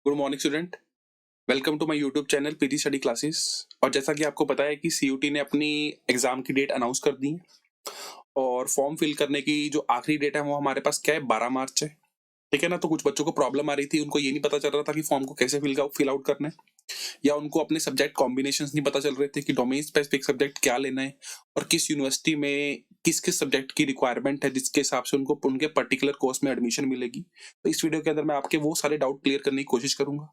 Good morning student. Welcome to my YouTube channel PG study classes. और जैसा कि आपको पता है कि सीयूटी ने अपनी एग्जाम की डेट अनाउंस कर दी है और फॉर्म फिल करने की जो आखिरी डेट है वो हमारे पास क्या है, 12 मार्च है। ठीक है ना। तो कुछ बच्चों को प्रॉब्लम आ रही थी, उनको ये नहीं पता चल रहा था कि फॉर्म को कैसे फिल आउट करना है, या उनको अपने सब्जेक्ट कॉम्बिनेशंस नहीं पता चल रहे थे कि डोमेन स्पेसिफिक सब्जेक्ट क्या लेना है और किस यूनिवर्सिटी में किस किस सब्जेक्ट की रिक्वायरमेंट है जिसके हिसाब से उनको उनके पर्टिकुलर कोर्स में एडमिशन मिलेगी। तो इस वीडियो के अंदर मैं आपके वो सारे डाउट क्लियर करने की कोशिश करूंगा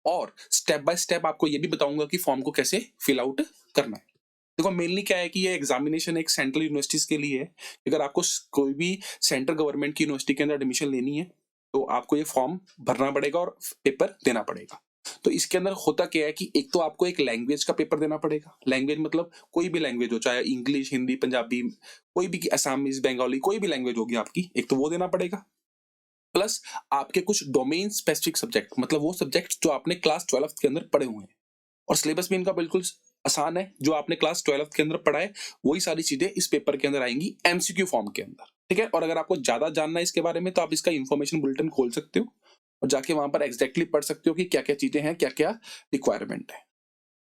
और स्टेप बाय स्टेप आपको ये भी बताऊंगा कि फॉर्म को कैसे फिल आउट करना है। देखो, मेनली क्या है कि ये एग्जामिनेशन एक सेंट्रल यूनिवर्सिटीज के लिए है। अगर आपको कोई भी सेंट्रल गवर्नमेंट की यूनिवर्सिटी के अंदर एडमिशन लेनी है तो आपको ये फॉर्म भरना पड़ेगा और पेपर देना पड़ेगा। तो इसके अंदर होता क्या है कि एक तो आपको एक लैंग्वेज का पेपर देना पड़ेगा। लैंग्वेज मतलब कोई भी लैंग्वेज हो, चाहे इंग्लिश, हिंदी, पंजाबी, कोई भी, असमीज, बंगाली, कोई भी लैंग्वेज होगी आपकी, एक तो वो देना पड़ेगा। प्लस आपके कुछ डोमेन स्पेसिफिक सब्जेक्ट, मतलब वो सब्जेक्ट जो आपने क्लास 12th के अंदर पढ़े हुए हैं और सिलेबस भी इनका बिल्कुल आसान है। जो आपने क्लास 12th के अंदर पढ़ा है वही सारी चीजें इस पेपर के अंदर आएंगी एमसीक्यू फॉर्म के अंदर। ठीक है। और अगर आपको ज्यादा जानना है इसके बारे में तो आप इसका इन्फॉर्मेशन बुलेटिन खोल सकते हो और जाके वहां पर एग्जैक्टली पढ़ सकते हो कि क्या क्या चीजें हैं, क्या क्या रिक्वायरमेंट है।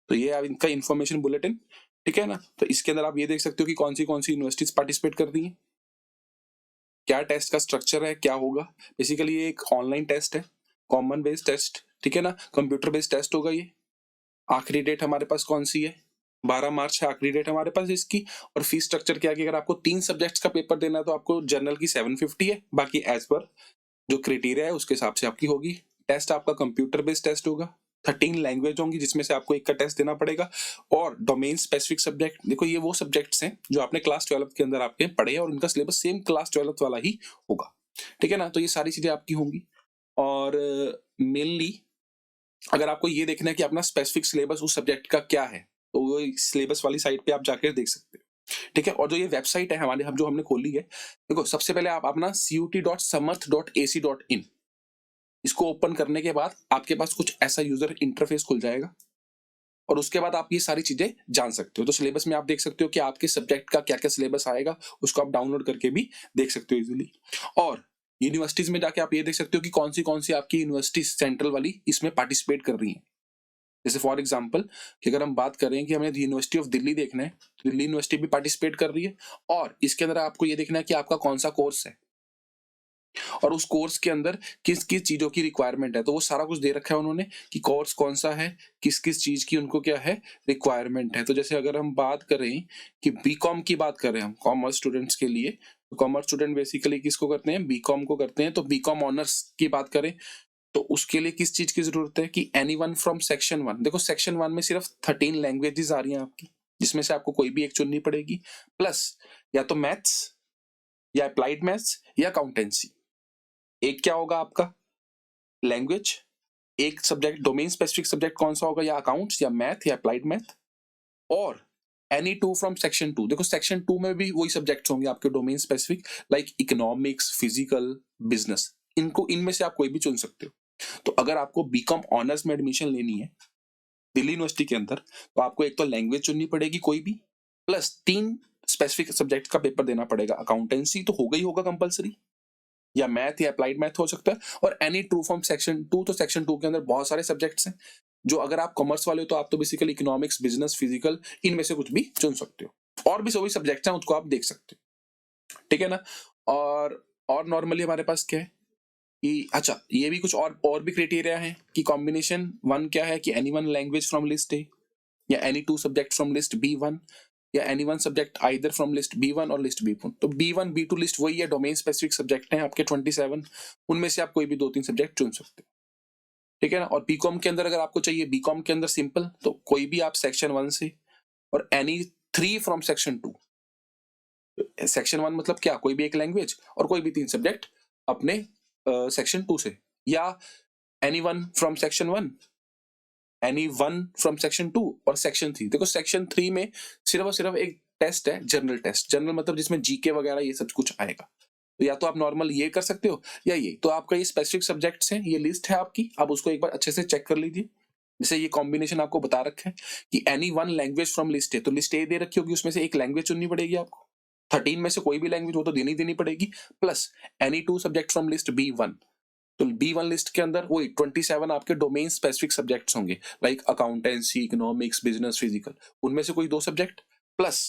तो ये आप इनका इन्फॉर्मेशन बुलेटिन। ठीक है ना। तो इसके अंदर आप ये देख सकते हो कि कौन सी यूनिवर्सिटीज पार्टिसिपेट कर रही है, क्या टेस्ट का स्ट्रक्चर है, क्या होगा। बेसिकली ये एक ऑनलाइन टेस्ट है, कॉमन बेस्ड टेस्ट। ठीक है ना। कंप्यूटर बेस्ड टेस्ट होगा ये। आखिरी डेट हमारे पास कौन सी है, 12 मार्च है आखिरी डेट हमारे पास इसकी। और फीस स्ट्रक्चर क्या है कि अगर आपको 3 सब्जेक्ट्स का पेपर देना है तो आपको जनरल की 750 है, बाकी एज पर जो क्राइटेरिया है उसके हिसाब से आपकी होगी। टेस्ट आपका कंप्यूटर बेस्ड टेस्ट होगा। 13 लैंग्वेज होंगी जिसमें से आपको एक का टेस्ट देना पड़ेगा। और डोमेन स्पेसिफिक सब्जेक्ट, देखो ये वो सब्जेक्ट्स हैं जो आपने क्लास 12 के अंदर आपके पढ़े हैं और उनका सिलेबस सेम क्लास 12 वाला ही होगा। ठीक है ना। तो ये सारी चीजें आपकी होंगी। और मेनली अगर आपको ये देखना है कि अपना स्पेसिफिक सिलेबस उस सब्जेक्ट का क्या है तो वो सिलेबस वाली साइट पे आप जाकर देख सकते हो। ठीक है। और जो ये वेबसाइट है हमारे, हम जो हमने खोली है, देखो सबसे पहले आप अपना cut.samarth.ac.in इसको ओपन करने के बाद आपके पास कुछ ऐसा यूजर इंटरफेस खुल जाएगा और उसके बाद आप ये सारी चीजें जान सकते हो। तो सिलेबस में आप देख सकते हो कि आपके सब्जेक्ट का क्या क्या सिलेबस आएगा, उसको आप डाउनलोड करके भी देख सकते हो इजीली। और यूनिवर्सिटीज में जाके आप ये देख सकते हो कि कौन सी आपकी यूनिवर्सिटी सेंट्रल वाली इसमें पार्टिसिपेट कर रही है। जैसे फॉर एग्जाम्पल कि अगर हम बात करें कि हमें यूनिवर्सिटी ऑफ दिल्ली देखना है, तो दिल्ली यूनिवर्सिटी भी पार्टिसिपेट कर रही है। और इसके अंदर आपको ये देखना है कि आपका कौन सा कोर्स है और उस कोर्स के अंदर किस किस चीजों की रिक्वायरमेंट है। तो वो सारा कुछ दे रखा है उन्होंने कि कोर्स कौन सा है, किस किस चीज की उनको क्या है, रिक्वायरमेंट है। तो जैसे अगर हम बात करें कि बीकॉम की बात करें हम कॉमर्स स्टूडेंट्स के लिए, तो कॉमर्स स्टूडेंट बेसिकली किसको करते हैं, बीकॉम को करते हैं। तो बीकॉम ऑनर्स की बात करें तो उसके लिए किस चीज की जरूरत है कि एनी वन फ्रॉम सेक्शन 1। देखो सेक्शन 1 में सिर्फ 13 लैंग्वेजेस आ रही हैं आपकी, जिसमें से आपको कोई भी एक चुननी पड़ेगी। प्लस या तो मैथ्स या अप्लाइड मैथ्स या अकाउंटेंसी। एक क्या होगा आपका लैंग्वेज, एक सब्जेक्ट डोमेन स्पेसिफिक सब्जेक्ट कौन सा होगा, या अकाउंट्स या मैथ या अप्लाइड मैथ। और एनी टू फ्रॉम सेक्शन 2। देखो सेक्शन 2 में भी वही सब्जेक्ट्स होंगे आपके domain specific, like economics, physical, business. इनको इनमें से आप कोई भी चुन सकते हो। तो अगर आपको बीकॉम ऑनर्स में एडमिशन लेनी है दिल्ली यूनिवर्सिटी के अंदर तो आपको एक तो लैंग्वेज चुननी पड़ेगी कोई भी, प्लस 3 स्पेसिफिक सब्जेक्ट का पेपर देना पड़ेगा। अकाउंटेंसी तो होगा ही होगा कंपलसरी, या मैथ या अप्लाइड मैथ हो सकता है। और एनी टू फ्रॉम सेक्शन 2। तो सेक्शन 2 के अंदर बहुत सारे सब्जेक्ट्स हैं। जो अगर आप कॉमर्स वाले हो तो आप तो बेसिकली इकोनॉमिक्स, बिजनेस, फिजिकल, इनमें से कुछ भी चुन सकते हो। और भी सभी सब्जेक्ट्स हैं उसको आप देख सकते हो। ठीक है ना। और नॉर्मली हमारे पास क्या है कि अच्छा ये भी कुछ और भी क्राइटेरिया है कि कॉम्बिनेशन 1 क्या है कि any one language from list A, या any two subject from list B1, या any one subject either from list B1 और लिस्ट B1। तो B1 B2 लिस्ट वही है, डोमेन स्पेसिफिक सब्जेक्ट हैं आपके 27, उनमें से आप कोई भी 2-3 सब्जेक्ट चुन सकते हो। ठीक है ना। और बीकॉम के अंदर अगर आपको चाहिए, बीकॉम के अंदर सिंपल, तो कोई भी आप सेक्शन 1 से और एनी 3 फ्रॉम सेक्शन 2। सेक्शन 1 मतलब क्या, कोई भी एक लैंग्वेज और कोई भी 3 सब्जेक्ट अपने सेक्शन 2 से, या any one from section 1, any one from section 2 और सेक्शन 3। देखो सेक्शन 3 में सिर्फ और सिर्फ एक टेस्ट है, जनरल टेस्ट। जनरल मतलब जिसमें जीके वगैरह ये सब कुछ आएगा। तो या तो आप नॉर्मल ये कर सकते हो या ये। तो आपका ये स्पेसिफिक सब्जेक्ट्स हैं, ये लिस्ट है आपकी, आप उसको एक बार अच्छे से चेक कर लीजिए। जैसे ये कॉम्बिनेशन आपको बता रखा है कि any one language from list है, तो लिस्ट ए दे रखी होगी, उसमें से एक लैंग्वेज चुननी पड़ेगी आपको। 13 में से कोई भी लैंग्वेज वो तो देनी देनी पड़ेगी। Plus any two subject from list B1, तो B1 लिस्ट के अंदर वही 27 आपके डोमेन स्पेसिफिक सब्जेक्ट्स होंगे, like accountancy, economics, business, physical, उनमें से कोई 2 सब्जेक्ट प्लस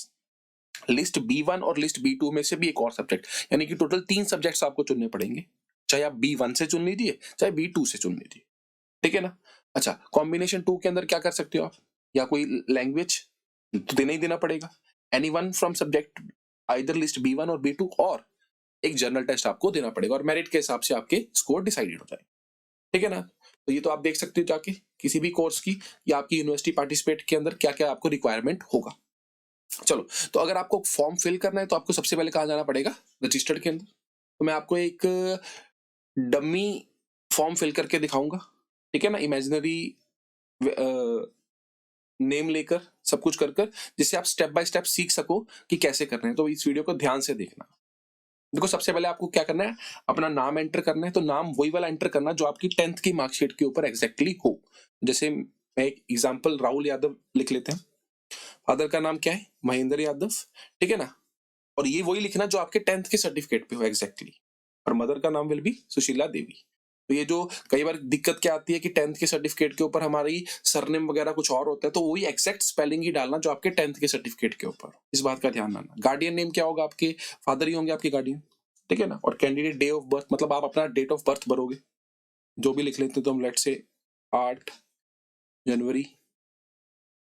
लिस्ट B1 और लिस्ट B2 में से भी एक और सब्जेक्ट, यानी कि टोटल 3 सब्जेक्ट्स आपको चुनने पड़ेंगे। चाहे आप B1 से चुन लीजिए, चाहे B2 से चुन लीजिए, ठीक है ना। अच्छा, कॉम्बिनेशन 2 के अंदर क्या कर सकते हो आप, या कोई लैंग्वेज तो देना ही देना पड़ेगा, any one from subject either list B1 और B2, और एक जनरल टेस्ट आपको देना पड़ेगा और मेरिट के हिसाब से आपके स्कोर डिसाइडेड हो जाए, ठीक है ना। तो ये तो आप देख सकते हो जाके किसी भी कोर्स की या आपकी यूनिवर्सिटी पार्टिसिपेट के अंदर क्या क्या आपको रिक्वायरमेंट होगा। चलो, तो अगर आपको फॉर्म फिल करना है तो आपको सबसे पहले कहाँ जाना पड़ेगा, रजिस्टर्ड के अंदर। तो मैं आपको एक डमी फॉर्म फिल करके दिखाऊंगा, ठीक है ना, इमेजिनरी नेम लेकर सब कुछ कर कर, जिससे आप स्टेप बाय स्टेप सीख सको कि कैसे करना है। तो इस वीडियो को ध्यान से देखना। देखो, सबसे पहले आपको क्या करना है, अपना नाम एंटर करना है। तो नाम वही वाला एंटर करना जो आपकी 10th की मार्कशीट के ऊपर एग्जैक्टली हो। जैसे मैं एक एग्जांपल राहुल यादव लिख लेते हैं, फादर का नाम क्या है, महेंद्र यादव, ठीक है ना। और ये वही लिखना जो आपके 10th के सर्टिफिकेट पे हो एग्जैक्टली। और मदर का नाम विल बी सुशीला देवी। तो ये जो कई बार दिक्कत क्या आती है कि 10th के सर्टिफिकेट के ऊपर हमारी सरनेम वगैरह कुछ और होता है, तो वही एग्जैक्ट स्पेलिंग ही डालना जो आपके 10th के सर्टिफिकेट के ऊपर। इस बात का ध्यान रखना। गार्डियन नेम क्या होगा, आपके फादर ही होंगे आपके गार्डियन, ठीक है ना। और कैंडिडेट डे ऑफ बर्थ, मतलब आप अपना डेट ऑफ बर्थ भरोगे, जो भी लिख लेते हैं। तो हम लेट से 8 जनवरी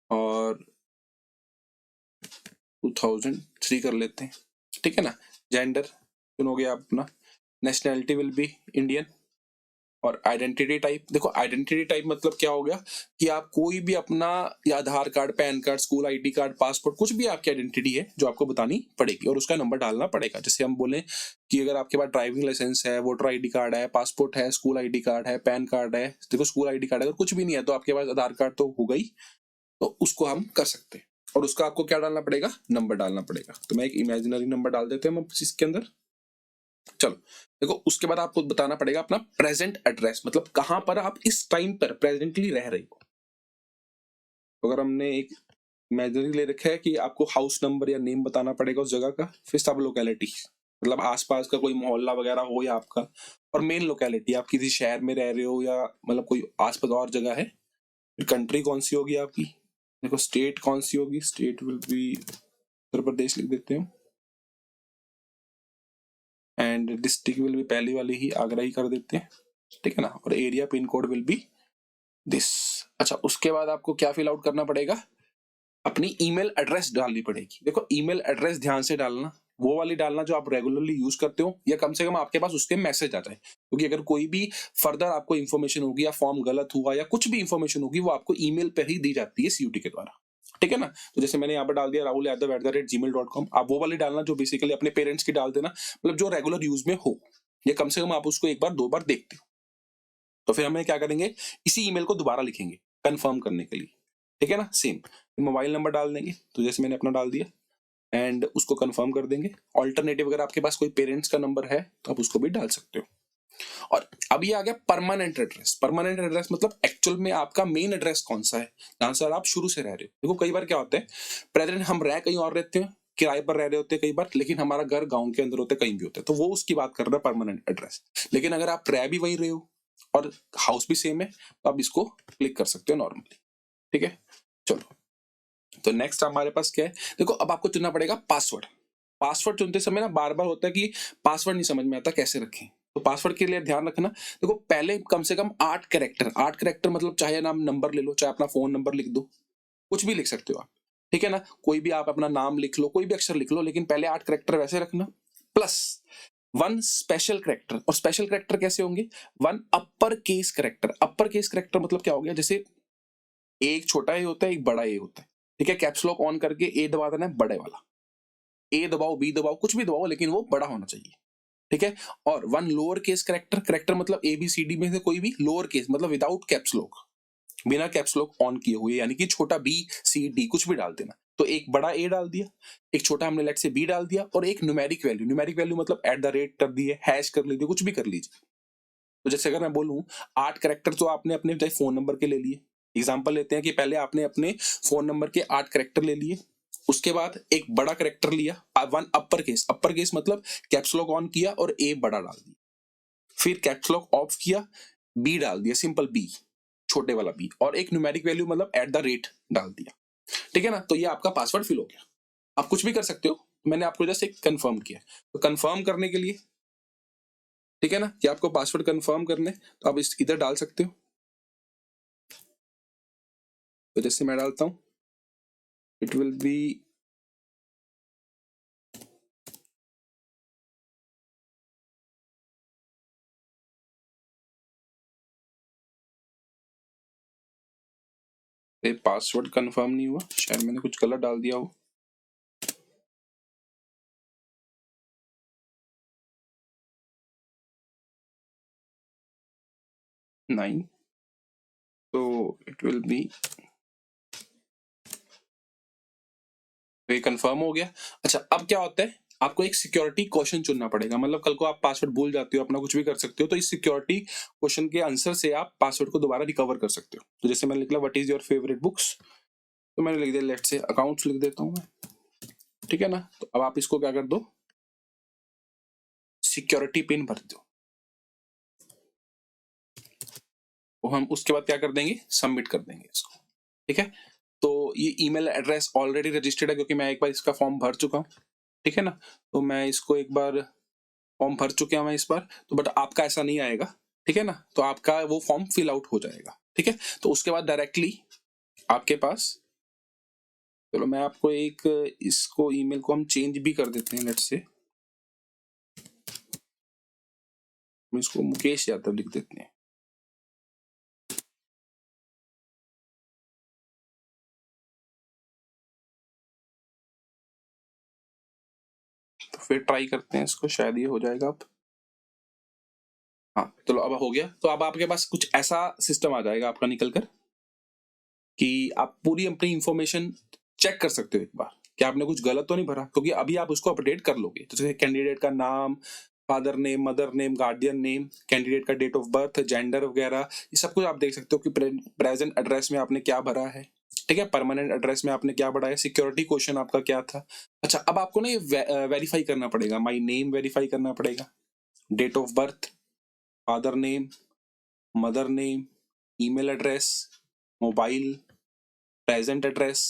और 2003 कर लेते हैं, ठीक है ना। जेंडर चुनोगे आप अपना, नेशनैलिटी विल बी इंडियन। और आइडेंटिटी टाइप, देखो आइडेंटिटी टाइप मतलब क्या हो गया कि आप कोई भी अपना, या Aadhaar card, PAN card, school ID card, passport, कुछ भी आपकी आइडेंटिटी है जो आपको बतानी पड़ेगी और उसका नंबर डालना पड़ेगा। जैसे हम बोले कि अगर आपके पास ड्राइविंग लाइसेंस है, वोटर आईडी कार्ड है, पासपोर्ट है, स्कूल आईडी कार्ड है, पैन कार्ड है। देखो, स्कूल आईडी कार्ड अगर कुछ भी नहीं है तो आपके पास आधार कार्ड तो होगा ही, तो उसको हम कर सकते हैं। और उसका आपको क्या डालना पड़ेगा, नंबर डालना पड़ेगा। तो मैं एक इमेजिनरी नंबर डाल देते हैं हम इसके अंदर। चलो, देखो, उसके बाद आपको बताना पड़ेगा अपना प्रेजेंट एड्रेस, मतलब कहां पर आप इस टाइम पर प्रेजेंटली रह रहे हो। तो अगर हमने एक इमेजिनरी ले रखा है कि आपको हाउस नंबर या नेम बताना पड़ेगा उस जगह का, फिर सब लोकेलिटी, मतलब आसपास का कोई मोहल्ला वगैरह हो या आपका, और मेन लोकेलिटी आप किसी शहर में रह रहे हो या मतलब कोई आसपास और जगह है। फिर कंट्री कौन सी होगी आपकी, देखो स्टेट कौन सी होगी, state will be Uttar Pradesh लिख देते हैं। एंड डिस्ट्रिक्ट विल बी पहली वाली ही आगरा ही कर देते हैं, ठीक है ना। और area pin code will be this. अच्छा, उसके बाद आपको क्या फिल आउट करना पड़ेगा, अपनी ईमेल एड्रेस डालनी पड़ेगी। देखो, ईमेल एड्रेस ध्यान से डालना, वो वाली डालना जो आप रेगुलरली यूज करते हो, या कम से कम आपके पास उसके मैसेज आ जाए। क्योंकि अगर कोई भी फर्दर आपको इन्फॉर्मेशन होगी या फॉर्म गलत हुआ या कुछ भी इन्फॉर्मेशन होगी, वो आपको ईमेल पे ही दी जाती है CUT के द्वारा, ठीक है ना। तो जैसे मैंने यहाँ पर डाल दिया rahul@gmail.com, आप वो वाली डालना जो बेसिकली अपने पेरेंट्स की डाल देना, मतलब जो रेगुलर यूज में हो, या कम से कम आप उसको एक बार 2 बार देखते हो। तो फिर हमें क्या करेंगे, इसी ईमेल को दोबारा लिखेंगे कंफर्म करने के लिए, ठीक है ना। सेम मोबाइल नंबर डाल देंगे, तो जैसे मैंने अपना डाल दिया, एंड उसको कंफर्म कर देंगे। ऑल्टरनेटिव अगर आपके पास कोई पेरेंट्स का नंबर है तो आप उसको भी डाल सकते हो। और अब ये आ गया परमानेंट एड्रेस। परमानेंट एड्रेस मतलब एक्चुअल में आपका मेन एड्रेस कौन सा है, जहां से आप शुरू से रह रहे हो। देखो, कई बार क्या होता है, प्रेजेंट हम रह कहीं और रहते हैं, किराए पर रह रहे होते हैं कई बार, लेकिन हमारा घर गांव के अंदर होता है, कहीं भी होता है, तो वो उसकी बात कर रहा है परमानेंट एड्रेस। लेकिन अगर आप रह भी वहीं रहे हो और हाउस भी सेम है, तो आप इसको क्लिक कर सकते हो नॉर्मली, ठीक है। चलो, तो नेक्स्ट हमारे पास क्या है, देखो अब आपको चुनना पड़ेगा पासवर्ड। पासवर्ड चुनते समय ना बार बार होता है कि पासवर्ड नहीं समझ में आता कैसे रखें। तो पासवर्ड के लिए ध्यान रखना, देखो पहले कम से कम 8 कैरेक्टर, मतलब चाहे नाम नंबर ले लो, चाहे अपना फोन नंबर लिख दो, कुछ भी लिख सकते हो आप, ठीक है ना। कोई भी आप अपना नाम लिख लो, कोई भी अक्षर लिख लो, लेकिन पहले 8 कैरेक्टर वैसे रखना, प्लस 1 स्पेशल कैरेक्टर। और स्पेशल कैरेक्टर कैसे होंगे, 1 upper case character. Upper case character मतलब क्या हो गया, जैसे एक छोटा ए होता है, एक बड़ा ए होता है, ठीक है। कैप्स लॉक ऑन करके ए दबा देना है, बड़े वाला, ए दबाओ, बी दबाओ, कुछ भी दबाओ, लेकिन वो बड़ा होना चाहिए, ठीक है। और 1 लोअर केस कैरेक्टर। कैरेक्टर मतलब ABCD में से कोई भी लोअर केस, मतलब विदाउट कैप्स लॉक, बिना कैप्स लॉक ऑन किए हुए, यानी कि छोटा BCD कुछ भी डाल देना। तो एक बड़ा ए डाल दिया, एक छोटा हमने लेट से बी डाल दिया, और एक न्यूमेरिक वैल्यू। न्यूमेरिक वैल्यू मतलब @ कर दिए, हैश कर लीजिए, कुछ भी कर लीजिए। तो जैसे अगर मैं बोलूं 8 कैरेक्टर, तो आपने अपने फोन नंबर के ले लिए। एग्जाम्पल लेते हैं कि पहले आपने अपने फोन नंबर के 8 कैरेक्टर ले लिए, उसके बाद एक बड़ा कैरेक्टर लिया, 1 अपर केस। अपर केस मतलब कैप्स लॉक ऑन किया और ए बड़ा डाल दिया, फिर कैप्स लॉक ऑफ किया, बी डाल दिया, सिंपल बी, छोटे वाला बी, और एक न्यूमेरिक वैल्यू मतलब @, डाल दिया। ठीक है ना, तो ये आपका पासवर्ड फिल हो गया। आप कुछ भी कर सकते हो, मैंने आपको जस्ट एक कंफर्म किया। तो कंफर्म करने के लिए, ठीक है ना, कि आपको पासवर्ड कंफर्म करने, तो आप इस इधर डाल सकते हो। तो जैसे मैं डालता हूं, it will B password confirm नहीं हुआ, शायद मैंने कुछ गलत डाल दिया हो। नहीं, तो इट विल बी, तो ये कंफर्म हो गया। अच्छा, अब क्या होता है, आपको एक सिक्योरिटी क्वेश्चन चुनना पड़ेगा। मतलब कल को आप पासवर्ड भूल जाते हो, अपना कुछ भी कर सकते हो, तो इस सिक्योरिटी क्वेश्चन के आंसर से आप पासवर्ड को दोबारा रिकवर कर सकते हो। तो जैसे मैंने लिखा what is your favourite books, तो मैंने लिख दिया लेट्स से अकाउंट्स लिख देता हूँ मैं। ठीक है ना, तो अब आप इसको क्या कर दो, सिक्योरिटी पिन भर दो। तो हम उसके बाद क्या कर देंगे, सबमिट कर देंगे इसको। ठीक है, तो ये ईमेल एड्रेस ऑलरेडी रजिस्टर्ड है, क्योंकि मैं एक बार इसका फॉर्म भर चुका हूँ। ठीक है ना, तो मैं इसको एक बार फॉर्म भर चुके हैं मैं इस बार, तो बट आपका ऐसा नहीं आएगा। ठीक है ना, तो आपका वो फॉर्म फिल आउट हो जाएगा। ठीक है, तो उसके बाद डायरेक्टली आपके पास, चलो मैं आपको एक, इसको ईमेल को हम चेंज भी कर देते हैं, लेट्स से इसको मुकेश यादव लिख देते हैं। तो फिर ट्राई करते हैं इसको, शायद ये हो जाएगा अब। हाँ, चलो अब हो गया। तो अब आपके पास कुछ ऐसा सिस्टम आ जाएगा आपका निकल कर, कि आप पूरी अपनी इंफॉर्मेशन चेक कर सकते हो एक बार, कि आपने कुछ गलत तो नहीं भरा, क्योंकि अभी आप उसको अपडेट कर लोगे। तो जैसे कैंडिडेट का नाम, father name, mother name, guardian name, candidate का डेट ऑफ बर्थ, जेंडर वगैरह, ये सब कुछ आप देख सकते हो कि प्रेजेंट एड्रेस में आपने क्या भरा है। ठीक है, परमानेंट एड्रेस में आपने क्या भरा है, सिक्योरिटी क्वेश्चन आपका क्या था। अच्छा, अब आपको ना ये वेरीफाई करना पड़ेगा, माई नेम वेरीफाई करना पड़ेगा, date of birth, father name, mother name, email address, mobile, present address,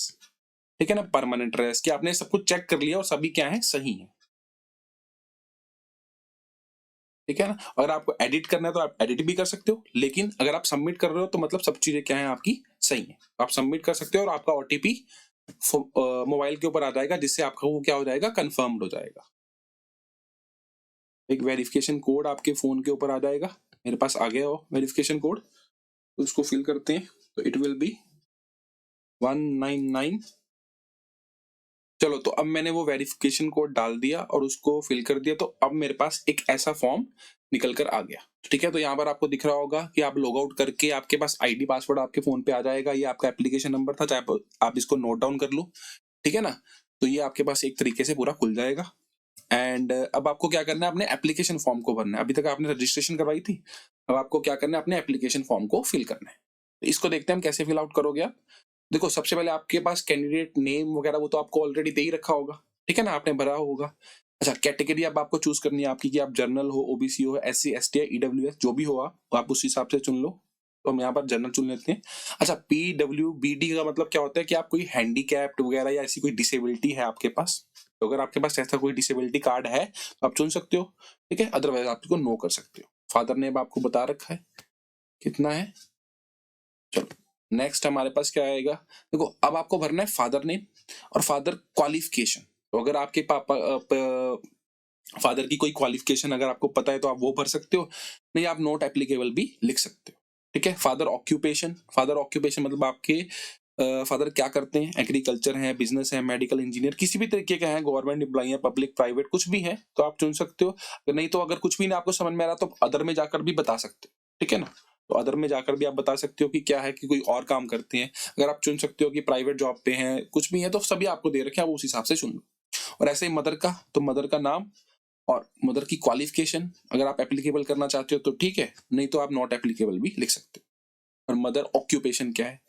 ठीक है ना, परमानेंट एड्रेस, कि आपने सब कुछ चेक कर लिया और सभी क्या है, सही है। ठीक है ना, अगर आपको एडिट करना है तो आप एडिट भी कर सकते हो, लेकिन अगर आप सबमिट कर रहे हो तो मतलब सब चीजें क्या है आपकी सही है, आप सबमिट कर सकते हो, और आपका ओटीपी मोबाइल के ऊपर आ जाएगा, जिससे आपका वो क्या हो जाएगा, कंफर्म्ड हो जाएगा। एक वेरिफिकेशन कोड आपके फोन के ऊपर आ जाएगा, मेरे पास आ गया हो वेरिफिकेशन कोड, तो उसको फिल करते हैं। तो इट विल बी 199। चलो, तो अब मैंने वो वेरिफिकेशन कोड डाल दिया और उसको फिल कर दिया, तो अब मेरे पास एक ऐसा फॉर्म निकल कर आ गया। ठीक है, तो यहाँ पर आपको दिख रहा होगा कि आप लॉग आउट करके आपके पास आईडी पासवर्ड आपके फोन पे आ जाएगा। ये आपका एप्लीकेशन नंबर था, चाहे आप इसको नोट डाउन कर लो। ठीक है ना, तो ये आपके पास एक तरीके से पूरा खुल जाएगा। एंड अब आपको क्या करना है, अपने एप्लीकेशन फॉर्म को भरना है। अभी तक आपने रजिस्ट्रेशन करवाई थी, अब आपको क्या करना है, अपने एप्लीकेशन फॉर्म को फिल करना है। इसको देखते हैं हम कैसे फिल आउट करोगे आप। देखो, सबसे पहले आपके पास कैंडिडेट नेम वगैरह वो तो आपको ऑलरेडी दे ही रखा होगा। ठीक है ना, आपने भरा होगा। अच्छा, कैटेगरी अब आपको चूज करनी है आपकी, कि आप जर्नल हो, ओबीसी हो, एससी एसटी या ईडब्ल्यूएस, जो भी हो आप उस हिसाब से चुन लो। तो हम यहाँ पर जनरल चुन लेते हैं। अच्छा, पीडब्ल्यूबीडी का मतलब क्या होता है, कि आप कोई हैंडीकैप्ड वगैरह या ऐसी कोई डिसेबिलिटी है आपके पास, तो अगर आपके पास ऐसा कोई डिसेबिलिटी कार्ड है तो आप चुन सकते हो। ठीक है, अदरवाइज आप इसको नो कर सकते हो। फादर नेम आपको बता रखा है कितना है। चलो, नेक्स्ट हमारे पास क्या आएगा, देखो अब आपको भरना है फादर नेम और फादर क्वालिफिकेशन। तो अगर आपके पापा फादर की कोई क्वालिफिकेशन अगर आपको पता है तो आप वो भर सकते हो, नहीं आप नॉट एप्लीकेबल भी लिख सकते हो। ठीक है, फादर ऑक्यूपेशन, फादर ऑक्यूपेशन मतलब आपके फादर क्या करते हैं, एग्रीकल्चर है, बिजनेस है, मेडिकल इंजीनियर, किसी भी तरीके का है, गवर्नमेंट एम्प्लॉई है, पब्लिक प्राइवेट कुछ भी है तो आप चुन सकते हो। नहीं तो अगर कुछ भी नहीं आपको समझ में आ रहा तो अदर में जाकर भी बता सकते हो। ठीक है ना, तो अदर में जाकर भी आप बता सकते हो कि क्या है, कि कोई और काम करते हैं। अगर आप चुन सकते हो कि प्राइवेट जॉब पे हैं, कुछ भी है, तो सभी आपको दे रखे हैं, आप उस हिसाब से चुन लो। और ऐसे ही मदर का, तो मदर का नाम और मदर की क्वालिफिकेशन अगर आप एप्लीकेबल करना चाहते हो तो ठीक है, नहीं तो आप नॉट एप्लीकेबल भी लिख सकते हो। और मदर ऑक्यूपेशन क्या है,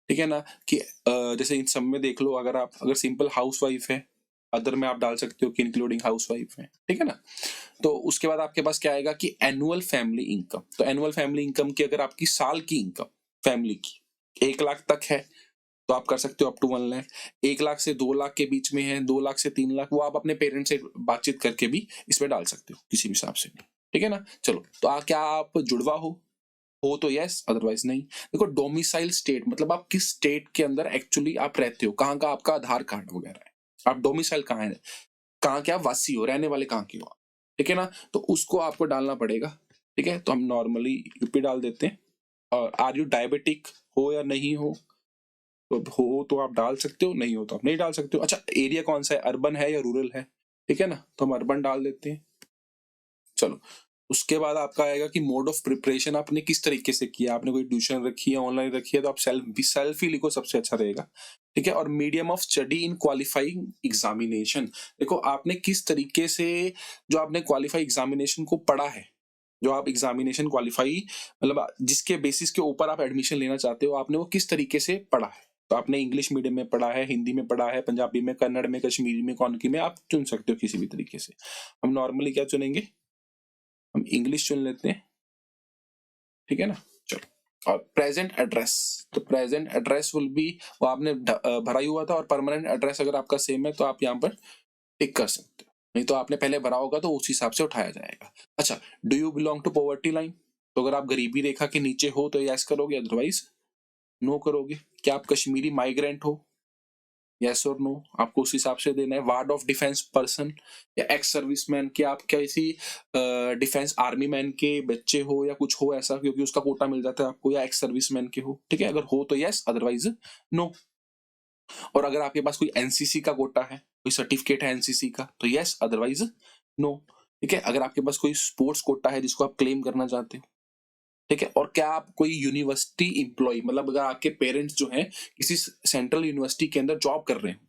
ठीक है ना, कि जैसे इन सब में देख लो, अगर सिंपल हाउसवाइफ है, अदर में आप डाल सकते हो कि इंक्लूडिंग हाउसवाइफ है, ठीक है ना। तो उसके बाद आपके पास क्या आएगा कि एनुअल फैमिली इनकम। तो एनुअल फैमिली इनकम की अगर आपकी साल की इनकम फैमिली की 1 लाख तक है तो आप कर सकते हो अप टू 1 लाख। 1 लाख से 2 लाख के बीच में है, 2 लाख से 3 लाख, वो आप अपने पेरेंट्स से बातचीत करके भी इसमें डाल सकते हो किसी भी हिसाब से, ठीक है ना। चलो, तो क्या आप जुड़वा हो तो यस, अदरवाइज नहीं। देखो, डोमिसाइल स्टेट मतलब आप किस स्टेट के अंदर एक्चुअली आप रहते हो, कहाँ का आपका आधार कार्ड वगैरह है, आप डोमिसाइल कहाँ है, कहाँ के आप वासी हो, रहने वाले कहाँ के हो, ठीक है ना। तो उसको आपको डालना पड़ेगा, ठीक है। तो हम नॉर्मली यूपी डाल देते हैं। और आर यू डायबिटिक हो या नहीं हो, तो हो तो आप डाल सकते हो, नहीं हो तो आप नहीं डाल सकते हो। अच्छा, एरिया कौन सा है, अर्बन है या रूरल है, ठीक है ना, तो हम अर्बन डाल देते हैं। चलो, उसके बाद आपका आएगा कि मोड ऑफ प्रिपरेशन आपने किस तरीके से किया, आपने कोई ट्यूशन रखी है, ऑनलाइन रखी है, तो आप सेल्फ ही लिखो, सबसे अच्छा रहेगा, ठीक है। और medium of study in qualifying examination, देखो आपने किस तरीके से जो आपने क्वालिफाई एग्जामिनेशन को पढ़ा है, जो आप एग्जामिनेशन क्वालिफाई मतलब जिसके बेसिस के ऊपर आप एडमिशन लेना चाहते हो, आपने वो किस तरीके से पढ़ा है। तो आपने इंग्लिश मीडियम में पढ़ा है, हिंदी में पढ़ा है, पंजाबी में, कन्नड़ में, कश्मीरी में, कौनकी में, आप चुन सकते हो किसी भी तरीके से। हम नॉर्मली क्या चुनेंगे, हम इंग्लिश चुन लेते हैं, ठीक है ना। चलो, और प्रेजेंट एड्रेस, तो प्रेजेंट एड्रेस विल बी वो आपने भरा ही हुआ था, और परमानेंट एड्रेस अगर आपका सेम है तो आप यहाँ पर टिक कर सकते हो, नहीं तो आपने पहले भरा होगा तो उस हिसाब से उठाया जाएगा। अच्छा, do you belong to poverty line, तो अगर आप गरीबी रेखा के नीचे हो तो यस करोगे, अदरवाइज नो करोगे। क्या आप कश्मीरी माइग्रेंट हो, यस और नो, आपको उस हिसाब से देना है। वार्ड ऑफ डिफेंस पर्सन या एक्स सर्विसमैन, कि आप किसी डिफेंस आर्मी मैन के बच्चे हो या कुछ हो ऐसा, क्योंकि उसका कोटा मिल जाता है आपको, या एक्स सर्विसमैन के हो, ठीक है। अगर हो तो यस, अदरवाइज नो। और अगर आपके पास कोई एनसीसी का कोटा है, कोई सर्टिफिकेट है एनसीसी का, तो यस, अदरवाइज नो, ठीक है। अगर आपके पास कोई स्पोर्ट्स कोटा है जिसको आप क्लेम करना चाहते हो, ठीक है। और क्या आप कोई यूनिवर्सिटी एम्प्लॉय, मतलब अगर आपके पेरेंट्स जो हैं किसी सेंट्रल यूनिवर्सिटी के अंदर जॉब कर रहे हो,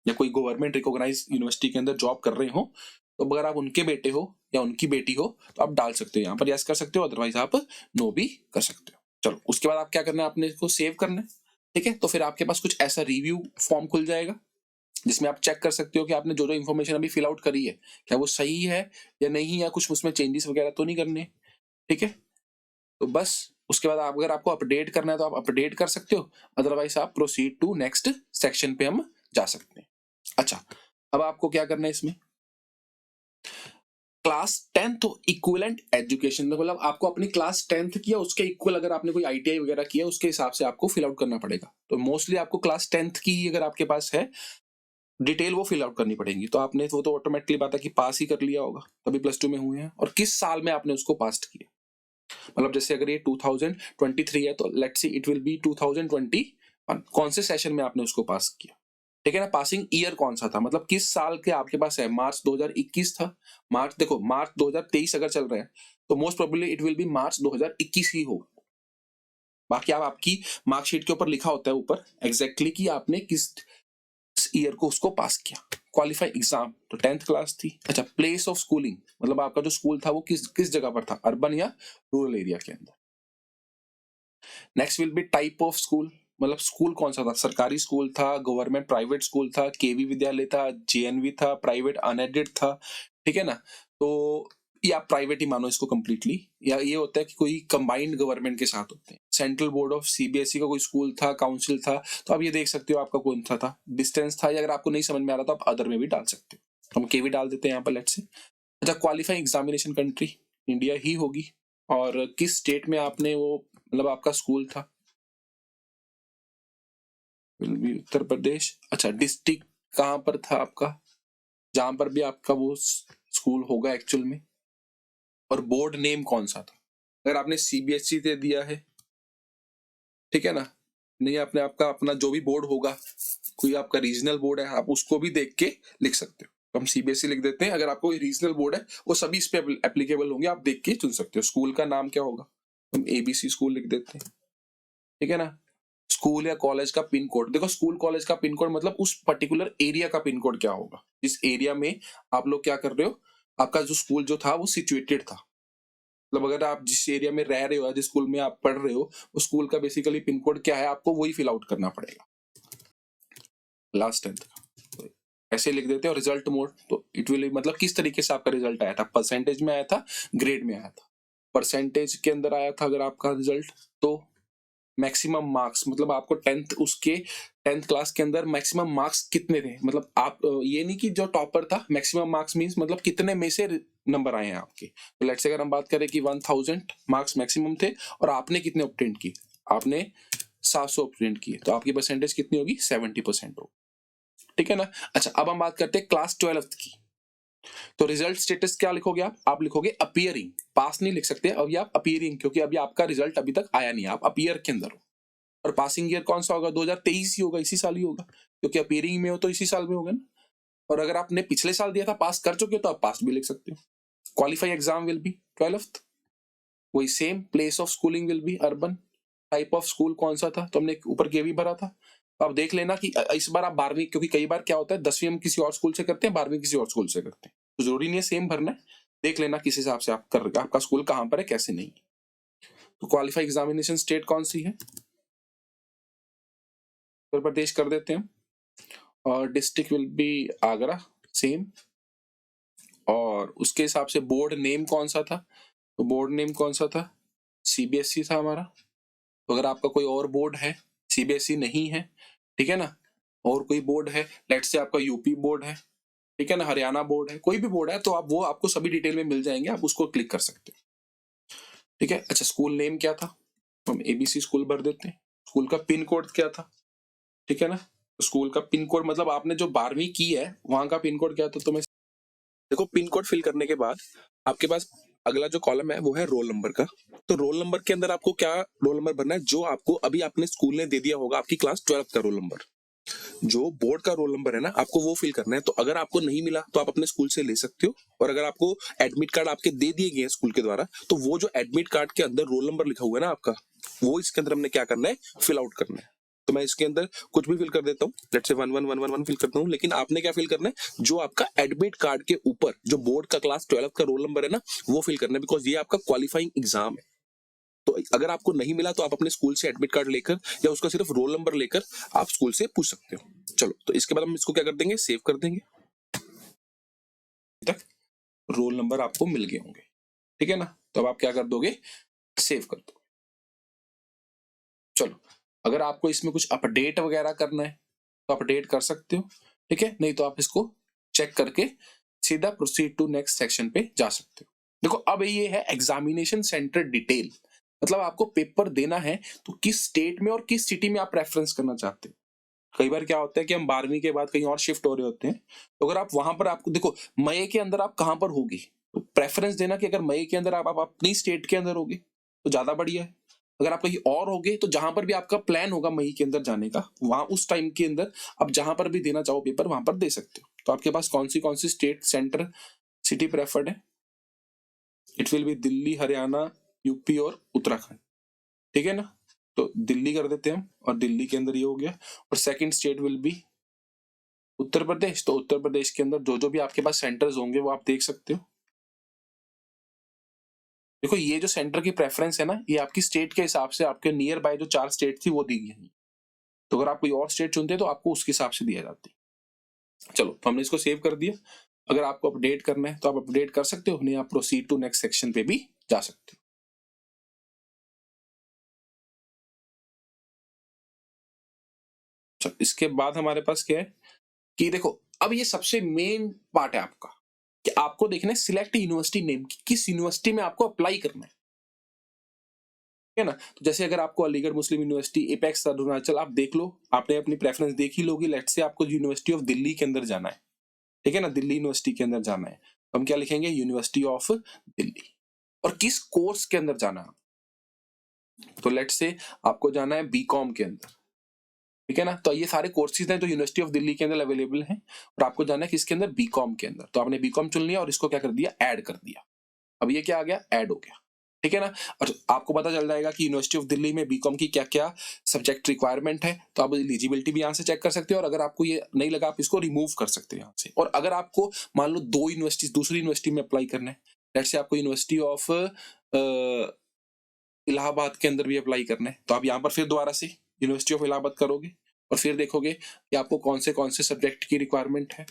या कोई गवर्नमेंट रिकॉग्नाइज यूनिवर्सिटी के अंदर जॉब कर रहे हो, तो अगर आप उनके बेटे हो या उनकी बेटी हो तो आप डाल सकते हो, यहाँ पर यस कर सकते हो, अदरवाइज आप नो भी कर सकते हो। चलो, उसके बाद आप क्या करना है, आपने इसको सेव करना है, ठीक है। तो फिर आपके पास कुछ ऐसा रिव्यू फॉर्म खुल जाएगा जिसमें आप चेक कर सकते हो कि आपने जो जो इन्फॉर्मेशन अभी फिल आउट करी है क्या वो सही है या नहीं, या कुछ उसमें चेंजेस वगैरह तो नहीं करने, ठीक है। तो बस उसके बाद अगर आपको अपडेट करना है तो आप अपडेट कर सकते हो, अदरवाइज आप प्रोसीड टू नेक्स्ट सेक्शन पे हम जा सकते हैं। अच्छा, अब आपको क्या करना है इसमें, क्लास 10th इक्विवेलेंट एजुकेशन, मतलब आपको अपनी क्लास 10th किया उसके इक्वल अगर आपने कोई आईटीआई वगैरह किया उसके हिसाब से आपको फिल आउट करना पड़ेगा। तो मोस्टली आपको क्लास 10th की अगर आपके पास है डिटेल वो फिल आउट करनी पड़ेगी। तो आपने वो तो ऑटोमेटिकली बात है कि पास ही कर लिया होगा, तभी प्लस 2 में हुए हैं, और किस साल में आपने उसको पास किया, मतलब जैसे अगर ये 2023 है तो let's see it will B 2021, कौन से सेशन में आपने उसको पास किया, ठीक है ना। पासिंग ईयर कौन सा था, मतलब किस साल के आपके पास है, मार्च 2021 था, मार्च देखो मार्च 2023 अगर चल रहा है तो most probably it will be March 2021 ही हो। बाकी आप आपकी मार्कशीट के ऊपर लिखा होता है ऊपर एग्जैक्टली कि आपने किस ईयर को उसको पास किया। क्वालिफाई एग्जाम तो 10th क्लास थी। अच्छा, प्लेस ऑफ स्कूलिंग मतलब आपका जो स्कूल था वो किस जगह पर था, अर्बन या रूरल एरिया के अंदर। Next will be type of school, मतलब स्कूल कौन सा था, सरकारी स्कूल था, गवर्नमेंट प्राइवेट स्कूल था, केवी विद्यालय था, जेएनवी था, प्राइवेट अनएडेड था, ठीक है ना। तो या प्राइवेट ही मानो इसको कंप्लीटली, या ये होता है कि कोई कंबाइंड गवर्नमेंट के साथ होते हैं। सेंट्रल बोर्ड ऑफ सीबीएसई का कोई स्कूल था, काउंसिल था, तो आप ये देख सकते हो आपका कौन सा था, डिस्टेंस था, या अगर आपको नहीं समझ में आ रहा तो आप अदर में भी डाल सकते हो। हम केवी डाल देते हैं यहाँ पर, लेट्स से। अच्छा, क्वालिफाइंग एग्जामिनेशन कंट्री इंडिया ही होगी, और किस स्टेट में आपने वो मतलब आपका स्कूल था, उत्तर प्रदेश। अच्छा, डिस्ट्रिक्ट कहाँ पर था आपका, जहां पर भी आपका वो स्कूल होगा एक्चुअल में, और बोर्ड नेम कौन सा था, अगर आपने सीबीएसई दे दिया है, ठीक है ना, नहीं आपने आपका अपना जो भी बोर्ड होगा, कोई आपका रीजनल बोर्ड है, आप उसको भी देख के लिख सकते हो। तो हम सीबीएसई लिख देते हैं, अगर आपको रीजनल बोर्ड है वो सभी इस पे एप्लीकेबल होंगे, आप देख के चुन सकते हो। स्कूल का नाम क्या होगा, हम एबीसी स्कूल लिख देते हैं, ठीक है ना। स्कूल या कॉलेज का पिन कोड, देखो स्कूल कॉलेज का पिन कोड मतलब उस पर्टिकुलर एरिया का पिन कोड क्या होगा, जिस एरिया में आप लोग क्या कर रहे हो, आपका जो स्कूल जो था वो सिचुएटेड था, मतलब अगर आप जिस एरिया में रह रहे हो, जिस स्कूल में आप पढ़ रहे हो, उस स्कूल का बेसिकली पिन कोड क्या है, आपको वही फिल आउट करना पड़ेगा लास्ट 10th का। ऐसे लिख देते हैं, और रिजल्ट मोड, तो इट विल मतलब किस तरीके से आपका रिजल्ट आया था, परसेंटेज में आया था, ग्रेड में आया था। परसेंटेज के अंदर आया था अगर आपका रिजल्ट, तो मैक्सिमम मार्क्स, मतलब आपको 10th उसके 10th क्लास के अंदर मैक्सिमम मार्क्स कितने थे, मतलब आप ये नहीं कि जो टॉपर था, मैक्सिमम मार्क्स मींस मतलब कितने में से नंबर आए हैं आपके। तो लेट्स से अगर हम बात करें कि 1000 मार्क्स मैक्सिमम थे और आपने कितने ऑब्टेन किए, आपने 700 ऑब्टेन किए, तो आपकी परसेंटेज कितनी होगी, 70% होगी, ठीक है ना। अच्छा, अब हम बात करते हैं क्लास 12th की। तो रिजल्ट स्टेटस क्या लिखोगे आप लिखोगे अपीयरिंग, पास नहीं लिख सकते अभी आप, अपीयरिंग, क्योंकि अभी आपका रिजल्ट अभी तक आया नहीं, आप अपीयर के अंदर हो। और पासिंग ईयर कौन सा होगा, 2023 ही होगा, इसी साल ही होगा, क्योंकि अपीयरिंग में हो तो इसी साल में होगा ना। और अगर आपने पिछले साल दिया था, पास कर चुके हो, तो आप पास भी लिख सकते हो। Qualify exam will be 12th, वही same, place of schooling will be urban, type of school कौन सा था, तो हमने ऊपर के भी भरा था। तो आप देख लेना कि इस बार आप 12वीं, क्योंकि कई बार क्या होता है 10वीं हम किसी और स्कूल से करते हैं, 12वीं किसी और स्कूल से करते हैं, तो जरूरी नहीं है सेम भरना है, देख लेना किस हिसाब से आप कर रहे, आपका स्कूल कहां पर है, कैसे नहीं। तो क्वालिफाई एग्जामिनेशन स्टेट कौन सी है, उत्तर प्रदेश कर देते हैं, और district will be Agra, same. और उसके हिसाब से बोर्ड नेम कौन सा था, तो बोर्ड नेम कौन सा था, सीबीएसई था हमारा। तो अगर आपका कोई और बोर्ड है, सीबीएसई नहीं है, ठीक है ना, और कोई बोर्ड है, लेट्स से आपका यूपी बोर्ड है, ठीक है ना, हरियाणा बोर्ड है, कोई भी बोर्ड है, तो आप वो आपको सभी डिटेल में मिल जाएंगे, आप उसको क्लिक कर सकते हो, ठीक है। अच्छा, स्कूल नेम क्या था, तो हम एबीसी स्कूल भर देते हैं। स्कूल का पिन कोड क्या था, ठीक है ना, स्कूल का पिन कोड, मतलब आपने जो 12वीं की है वहां का पिन कोड क्या था, तो मैं देखो पिन कोड फिल करने के बाद आपके पास अगला जो कॉलम है वो है रोल नंबर का। तो रोल नंबर के अंदर आपको क्या रोल नंबर भरना है, जो आपको अभी आपने स्कूल ने दे दिया होगा, आपकी क्लास 12th का रोल नंबर, जो बोर्ड का रोल नंबर है ना, आपको वो फिल करना है। तो अगर आपको नहीं मिला तो आप अपने स्कूल से ले सकते हो, और अगर आपको एडमिट कार्ड आपके दे दिए गए हैं स्कूल के द्वारा, तो वो जो एडमिट कार्ड के अंदर रोल नंबर लिखा हुआ है ना आपका, वो इसके अंदर हमने क्या करना है, फिल आउट करना है। तो मैं इसके अंदर कुछ भी फिल कर देता हूँ, लेट्स से 11111 फिल करता हूँ, लेकिन आपने क्या फिल करना है, जो आपका एडमिट कार्ड के ऊपर जो बोर्ड का क्लास 12th का रोल नंबर है ना, वो फिल करना है, बिकॉज ये आपका क्वालिफाइंग एग्जाम है। तो अगर आपको नहीं मिला तो आप अपने स्कूल से एडमिट कार्ड लेकर या उसका सिर्फ रोल नंबर लेकर आप स्कूल से पूछ सकते हो। चलो, तो इसके बाद हम इसको क्या कर देंगे, सेव कर देंगे, तक रोल नंबर आपको मिल गए होंगे, ठीक है ना। तो अब आप क्या कर दोगे, सेव कर दो। चलो, अगर आपको इसमें कुछ अपडेट वगैरह करना है तो अपडेट कर सकते हो, ठीक है, नहीं तो आप इसको चेक करके सीधा प्रोसीड टू नेक्स्ट सेक्शन पे जा सकते हो। देखो, अब ये है एग्जामिनेशन सेंटर डिटेल, मतलब आपको पेपर देना है तो किस स्टेट में और किस सिटी में आप रेफरेंस करना चाहते हो। कई बार क्या होता है कि हम 12वीं के बाद कहीं और शिफ्ट हो रहे होते हैं, तो अगर आप वहां पर, आपको देखो मई के अंदर आप कहां पर होगी, तो प्रेफरेंस देना कि अगर मई के अंदर आप अपनी स्टेट के अंदर होगे तो ज्यादा बढ़िया है। अगर आप कहीं और होगे तो जहां पर भी आपका प्लान होगा मई के अंदर जाने का, वहां उस टाइम के अंदर आप जहां पर भी देना चाहो पेपर वहां पर दे सकते हो। तो आपके पास कौन सी स्टेट सेंटर सिटी प्रेफर्ड है, it will B Delhi, Haryana, UP और उत्तराखंड, ठीक है ना। तो दिल्ली कर देते हैं हम, और दिल्ली के अंदर ये हो गया। और second state will be Uttar Pradesh, तो उत्तर प्रदेश के अंदर जो जो भी आपके पास सेंटर्स होंगे वो आप देख सकते हो। देखो, ये जो सेंटर की प्रेफरेंस है ना, ये आपकी स्टेट के हिसाब से आपके नियर बाय जो 4 स्टेट थी वो दी गई है। तो अगर आप कोई और स्टेट चुनते तो आपको उसके हिसाब से दिया जाती। चलो, तो हमने इसको सेव कर दिया। अगर आपको अपडेट करना है तो आप अपडेट कर सकते हो, नहीं आप प्रोसीड टू नेक्स्ट सेक्शन पे भी जा सकते हो। चलो, इसके बाद हमारे पास क्या है कि देखो, अब ये सबसे मेन पार्ट है आपका, कि आपको देखना है सिलेक्ट यूनिवर्सिटी नेम, किस यूनिवर्सिटी में आपको अप्लाई करना है ना। तो जैसे अगर आपको अलीगढ़ मुस्लिम यूनिवर्सिटी, एपेक्स अरुणाचल, आप देख लो, आपने अपनी प्रेफरेंस देख ही लोगी। लेट्स से आपको यूनिवर्सिटी ऑफ दिल्ली के अंदर जाना है, ठीक है ना, दिल्ली यूनिवर्सिटी के अंदर जाना है, तो हम क्या लिखेंगे, यूनिवर्सिटी ऑफ दिल्ली। और किस कोर्स के अंदर जाना है, तो लेट्स से आपको जाना है बीकॉम के अंदर, ठीक है ना। तो ये सारे कोर्सेज हैं जो यूनिवर्सिटी ऑफ दिल्ली के अंदर अवेलेबल हैं, और आपको जाना है किसके अंदर, बीकॉम के अंदर। तो आपने बीकॉम चुन लिया और इसको क्या कर दिया, ऐड कर दिया। अब ये क्या आ गया, ऐड हो गया, ठीक है ना। और आपको पता चल जाएगा कि यूनिवर्सिटी ऑफ दिल्ली में बीकॉम की क्या क्या सब्जेक्ट रिक्वायरमेंट है, तो आप एलिजिबिलिटी भी यहाँ से चेक कर सकते हो। और अगर आपको ये नहीं लगा, आप इसको रिमूव कर सकते हो यहाँ से। और अगर आपको मान लो 2 यूनिवर्सिटी दूसरी यूनिवर्सिटी में अप्लाई करना है, लेट्स से आपको यूनिवर्सिटी ऑफ इलाहाबाद के अंदर भी अप्लाई करना है, तो आप यहाँ पर फिर दोबारा से यूनिवर्सिटी ऑफ इलाहाबाद करोगे और फिर देखोगे कि आपको कौन से सब्जेक्ट की रिक्वायरमेंट है।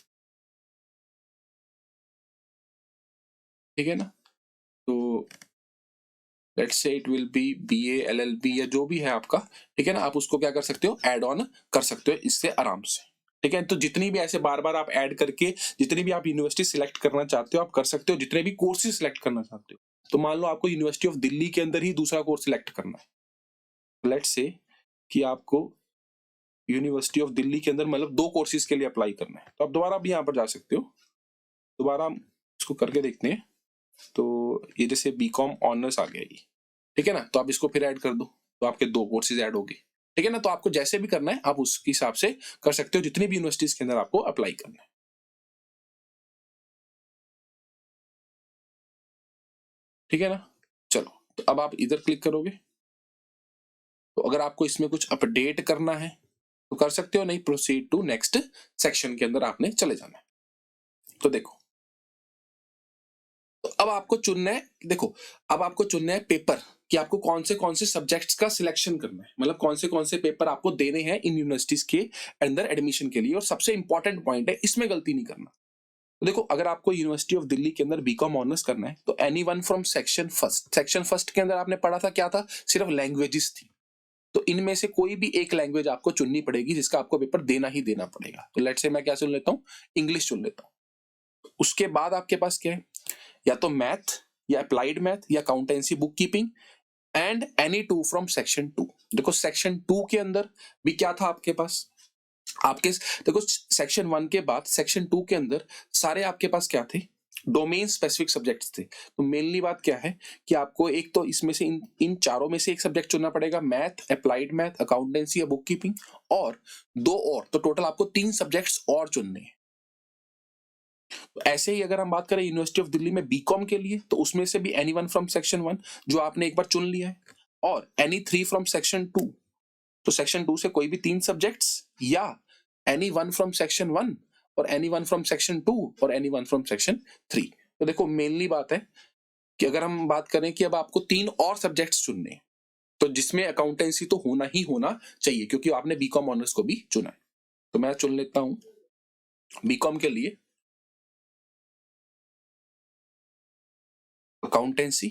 ठीक है ना। तो let's say it will B BA LLB या जो भी है आपका, ठीक है ना, आप उसको क्या कर सकते हो, ऐड ऑन कर सकते हो इससे आराम से, ठीक है। तो जितनी भी ऐसे बार बार आप ऐड करके जितनी भी आप यूनिवर्सिटी सिलेक्ट करना चाहते हो आप कर सकते हो, जितने भी कोर्सेज सिलेक्ट करना चाहते हो। तो मान लो आपको यूनिवर्सिटी ऑफ दिल्ली के अंदर ही दूसरा कोर्स सिलेक्ट करना है, लेट्स से कि आपको यूनिवर्सिटी ऑफ दिल्ली के अंदर मतलब 2 कोर्सेज के लिए अप्लाई करना है, तो आप दोबारा भी यहाँ पर जा सकते हो। दोबारा हम इसको करके देखते हैं। तो ये जैसे बीकॉम ऑनर्स आ गया ये, ठीक है ना, तो आप इसको फिर ऐड कर दो, तो आपके 2 कोर्सेज ऐड हो गए, ठीक है ना। तो आपको जैसे भी करना है आप उसके हिसाब से कर सकते हो, जितनी भी यूनिवर्सिटीज के अंदर आपको अप्लाई करना है, ठीक है ना। चलो, तो अब आप इधर क्लिक करोगे, तो अगर आपको इसमें कुछ अपडेट करना है तो कर सकते हो, नहीं प्रोसीड टू नेक्स्ट सेक्शन के अंदर आपने चले जाना है। तो देखो, तो अब आपको चुनना है, देखो अब आपको चुनना है पेपर कि आपको कौन से सब्जेक्ट्स का सिलेक्शन करना है, मतलब कौन से पेपर आपको देने हैं इन यूनिवर्सिटीज के अंदर एडमिशन के लिए। और सबसे इंपॉर्टेंट पॉइंट है, इसमें गलती नहीं करना। तो देखो, अगर आपको यूनिवर्सिटी ऑफ दिल्ली के अंदर बीकॉम ऑनर्स करना है तो any one from section first के अंदर आपने पढ़ा था क्या था, सिर्फ लैंग्वेजेस थी। तो इनमें से कोई भी एक लैंग्वेज आपको चुननी पड़ेगी जिसका आपको पेपर देना ही देना पड़ेगा। तो लेट्स से मैं क्या चुन लेता हूँ, इंग्लिश चुन लेता हूँ। उसके बाद आपके पास क्या है, या तो मैथ या अप्लाइड मैथ या accountancy book keeping and any 2 from section 2। देखो सेक्शन 2 के अंदर भी क्या था आपके पास, आपके देखो सेक्शन 1 के बाद सेक्शन 2 के अंदर सारे आपके पास क्या थे, डोमेन स्पेसिफिक सब्जेक्ट्स थे। तो मेनली बात क्या है कि आपको एक तो इसमें से इन चारों में से एक सब्जेक्ट चुनना पड़ेगा, मैथ, अप्लाइड मैथ, अकाउंटेंसी या बुक कीपिंग, और 2 और, तो टोटल आपको 3 सब्जेक्ट्स और चुनने हैं। तो ऐसे ही अगर हम बात करें यूनिवर्सिटी ऑफ दिल्ली में बीकॉम के लिए, तो उसमें से भी एनी वन फ्रॉम सेक्शन 1 जो आपने एक बार चुन लिया है, और एनी 3 फ्रॉम सेक्शन 2, तो सेक्शन 2 से कोई भी 3 सब्जेक्ट्स, या एनी वन फ्रॉम सेक्शन 1 और एनी वन फ्रॉम सेक्शन 2 और एनी वन फ्रॉम सेक्शन 3। तो देखो मेनली बात है कि अगर हम बात करें कि अब आपको 3 और सब्जेक्ट्स चुनने हैं, तो जिसमें अकाउंटेंसी तो होना ही होना चाहिए क्योंकि आपने बीकॉम ऑनर्स को भी चुना है। तो मैं चुन लेता हूं बीकॉम के लिए अकाउंटेंसी,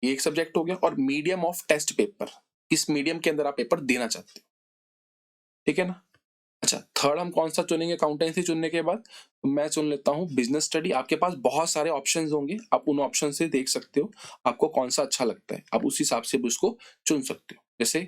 ये एक सब्जेक्ट हो गया, और मीडियम ऑफ टेस्ट पेपर, किस मीडियम के अंदर आप पेपर देना चाहते हो, ठीक है ना। अच्छा, थर्ड हम कौन सा चुनेंगे अकाउंटेंसी चुनने के बाद, तो मैं चुन लेता हूं बिजनेस स्टडी। आपके पास बहुत सारे ऑप्शंस होंगे, आप उन ऑप्शन से देख सकते हो आपको कौन सा अच्छा लगता है, आप उस हिसाब से भी उसको चुन सकते हो। जैसे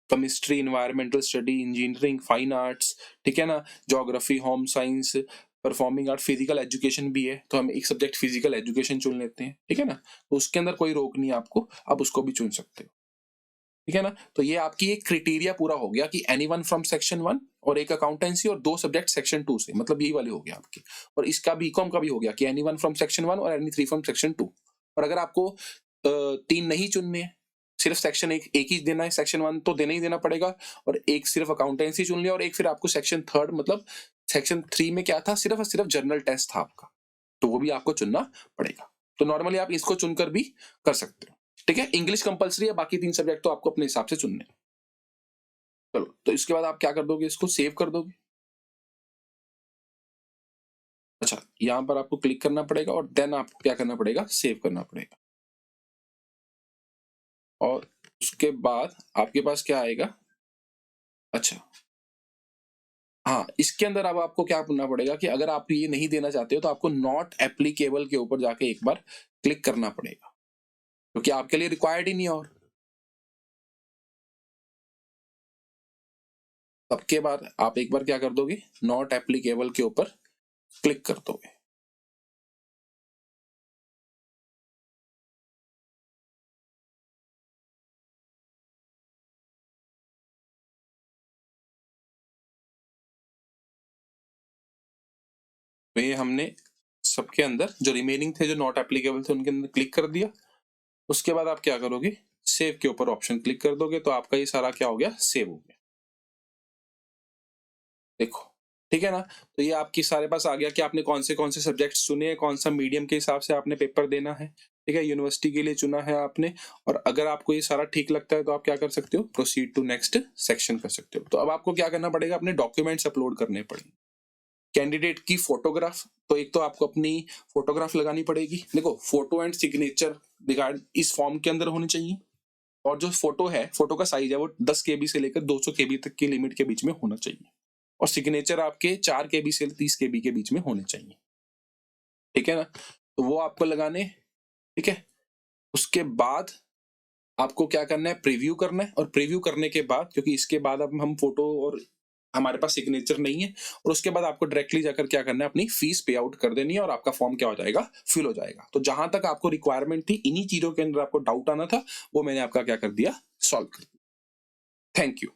chemistry, environmental study, engineering, fine arts, ठीक है ना, geography, home science, performing art, physical education भी है, तो हम एक सब्जेक्ट फिजिकल एजुकेशन चुन लेते हैं, ठीक है ना। तो उसके अंदर कोई रोक नहीं है आपको, आप उसको भी चुन सकते हो, ठीक है ना। तो ये आपकी एक क्राइटेरिया पूरा हो गया कि एनी वन फ्रॉम सेक्शन 1 और एक अकाउंटेंसी और 2 सब्जेक्ट सेक्शन 2 से, मतलब यही वाले हो गया आपके। और इसका बीकॉम का भी हो गया कि एनी वन फ्रॉम सेक्शन 1 और एनी 3 फ्रॉम सेक्शन 2। और अगर आपको 3 नहीं चुनने हैं, सिर्फ सेक्शन एक ही देना है, सेक्शन 1 तो देना ही देना पड़ेगा, और एक सिर्फ अकाउंटेंसी चुन लिया, और एक फिर आपको सेक्शन 3 मतलब सेक्शन 3 में क्या था, सिर्फ और सिर्फ जर्नल टेस्ट था आपका, तो वो भी आपको चुनना पड़ेगा। तो नॉर्मली आप इसको चुनकर भी कर सकते हो, ठीक है। इंग्लिश कंपलसरी है, बाकी 3 सब्जेक्ट तो आपको अपने हिसाब से चुनने हैं। चलो, तो इसके बाद आप क्या कर दोगे, इसको सेव कर दोगे। अच्छा, यहाँ पर आपको क्लिक करना पड़ेगा और देन आपको क्या करना पड़ेगा, सेव करना पड़ेगा। और उसके बाद आपके पास क्या आएगा, अच्छा हाँ, इसके अंदर अब आपको क्या करना पड़ेगा कि अगर आप ये नहीं देना चाहते हो तो आपको नॉट एप्लीकेबल के ऊपर जाके एक बार क्लिक करना पड़ेगा, क्योंकि आपके लिए रिक्वायर्ड ही नहीं है। और अब के बाद आप एक बार क्या कर दोगे, नॉट एप्लीकेबल के ऊपर क्लिक कर दोगे। तो ये हमने सबके अंदर जो रिमेनिंग थे, जो नॉट एप्लीकेबल थे, उनके अंदर क्लिक कर दिया। उसके बाद आप क्या करोगे, सेव के ऊपर ऑप्शन क्लिक कर दोगे, तो आपका ये सारा क्या हो गया, सेव हो गया। देखो, ठीक है ना। तो ये आपके सारे पास आ गया कि आपने कौन से सब्जेक्ट्स चुने हैं, कौन सा मीडियम के हिसाब से आपने पेपर देना है, ठीक है, यूनिवर्सिटी के लिए चुना है आपने। और अगर आपको ये सारा ठीक लगता है तो आप क्या कर सकते हो, प्रोसीड टू नेक्स्ट सेक्शन कर सकते हो। तो अब आपको क्या करना पड़ेगा, अपने डॉक्यूमेंट्स अपलोड करने पड़ेंगे। कैंडिडेट की फोटोग्राफ, तो एक तो आपको अपनी फोटोग्राफ लगानी पड़ेगी। देखो फोटो एंड सिग्नेचर रिगार्ड इस फॉर्म के अंदर होनी चाहिए, और जो फोटो है, फोटो का साइज है वो 10 केबी से लेकर 200 केबी तक की लिमिट के बीच में होना चाहिए, और सिग्नेचर आपके 4 केबी से 30 केबी के बीच में होने चाहिए। ठीक है ना, तो वो आपको लगाने। ठीक है, उसके बाद आपको क्या करना है, प्रीव्यू करना है, और प्रीव्यू करने के बाद, क्योंकि इसके बाद अब हम फोटो और हमारे पास सिग्नेचर नहीं है, और उसके बाद आपको डायरेक्टली जाकर क्या करना है, अपनी फीस पे आउट कर देनी है, और आपका फॉर्म क्या हो जाएगा, फिल हो जाएगा। तो जहां तक आपको रिक्वायरमेंट थी, इन्हीं चीजों के अंदर आपको डाउट आना था, वो मैंने आपका क्या कर दिया, सॉल्व कर दिया। Thank you.